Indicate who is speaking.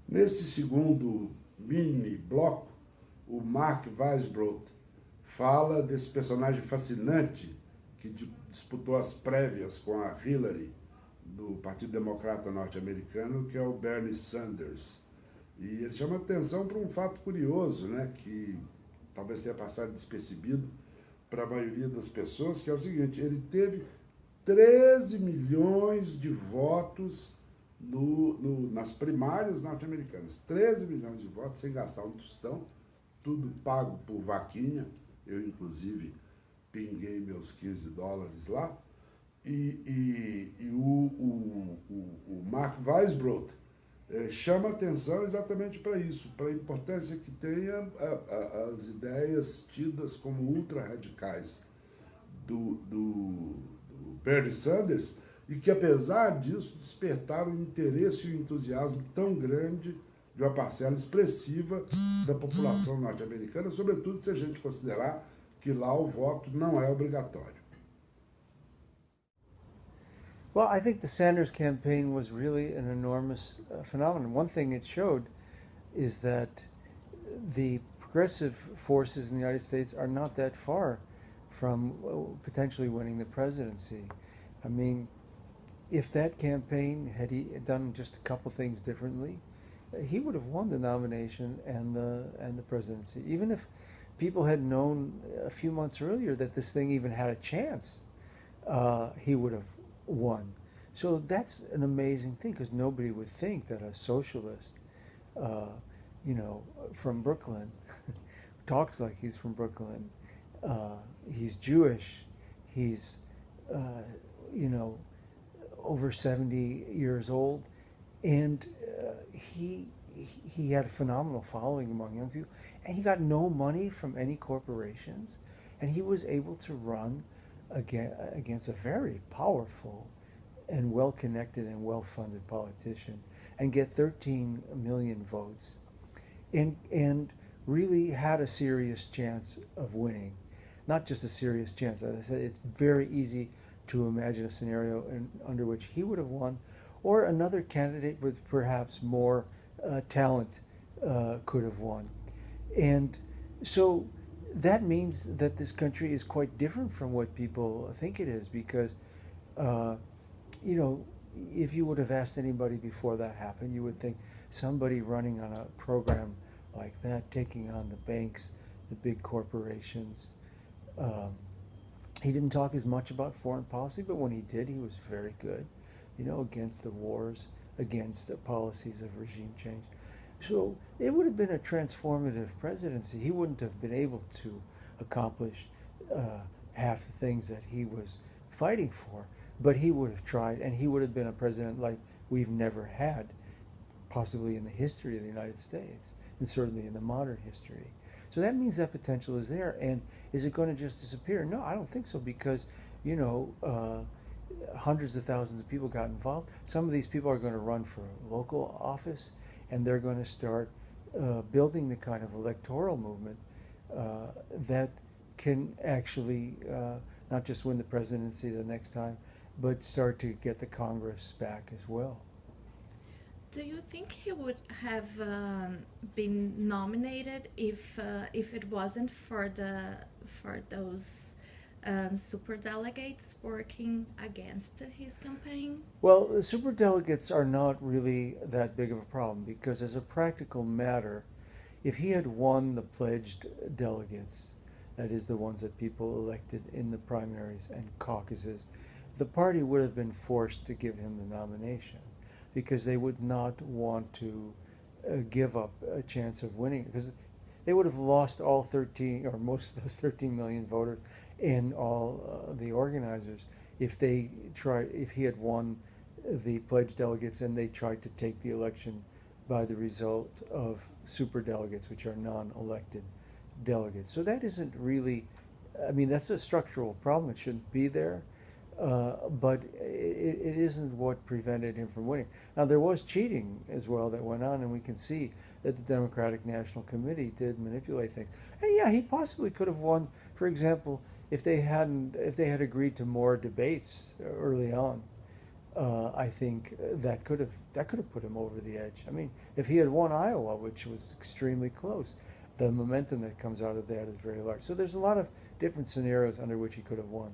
Speaker 1: Nesse segundo mini bloco, o Mark Weisbrot fala desse personagem fascinante que disputou as prévias com a Hillary do Partido Democrata norte-americano, que é o Bernie Sanders. E ele chama atenção para um fato curioso, né, que talvez tenha passado despercebido para a maioria das pessoas, que é o seguinte: ele teve 13 milhões de votos nas primárias norte-americanas. 13 milhões de votos sem gastar um tostão, tudo pago por vaquinha. Eu, inclusive, pinguei meus $15 lá. E o Mark Weisbrot chama atenção exatamente para isso, para a importância que tem as ideias tidas como ultra-radicais do Bernie Sanders, e que, apesar disso, despertaram o interesse e o entusiasmo tão grande de uma parcela expressiva da população norte-americana, sobretudo se a gente considerar que lá o voto não é obrigatório.
Speaker 2: Well, I think the Sanders campaign was really an enormous phenomenon. One thing it showed is that the progressive forces in the United States are not that far from potentially winning the presidency. I mean, if that campaign had he done just a couple things differently, he would have won the nomination and the presidency. Even if people had known a few months earlier that this thing even had a chance, he would have won. So that's an amazing thing, because nobody would think that a socialist, from Brooklyn, talks like he's from Brooklyn, he's Jewish, he's, over 70 years old, and he had a phenomenal following among young people, and he got no money from any corporations, and he was able to run against a very powerful and well-connected and well-funded politician and get 13 million votes, and really had a serious chance of winning. Not just a serious chance. As I said, it's very easy to imagine a scenario under which he would have won, or another candidate with perhaps more talent could have won. And so that means that this country is quite different from what people think it is, because, if you would have asked anybody before that happened, you would think somebody running on a program like that, taking on the banks, the big corporations. He didn't talk as much about foreign policy, but when he did, he was very good, against the wars, against the policies of regime change. So it would have been a transformative presidency. He wouldn't have been able to accomplish half the things that he was fighting for, but he would have tried, and he would have been a president like we've never had, possibly in the history of the United States, and certainly in the modern history. So that means that potential is there. And is it going to just disappear? No, I don't think so, because, hundreds of thousands of people got involved. Some of these people are going to run for local office, and they're going to start building the kind of electoral movement that can actually not just win the presidency the next time, but start to get the Congress back as well.
Speaker 3: Do you think he would have been nominated if it wasn't for those superdelegates working against his campaign?
Speaker 2: Well, the superdelegates are not really that big of a problem, because as a practical matter, if he had won the pledged delegates, that is the ones that people elected in the primaries and caucuses, the party would have been forced to give him the nomination, because they would not want to give up a chance of winning, because they would have lost all 13, or most of those 13 million voters and all the organizers if he had won the pledged delegates and they tried to take the election by the result of superdelegates, which are non-elected delegates. So that isn't really, that's a structural problem. It shouldn't be there. But it isn't what prevented him from winning. Now, there was cheating as well that went on, and we can see that the Democratic National Committee did manipulate things. And yeah, he possibly could have won, for example, if they had agreed to more debates early on. I think that could have put him over the edge. I mean, if he had won Iowa, which was extremely close, the momentum that comes out of that is very large. So there's a lot of different scenarios under which he could have won.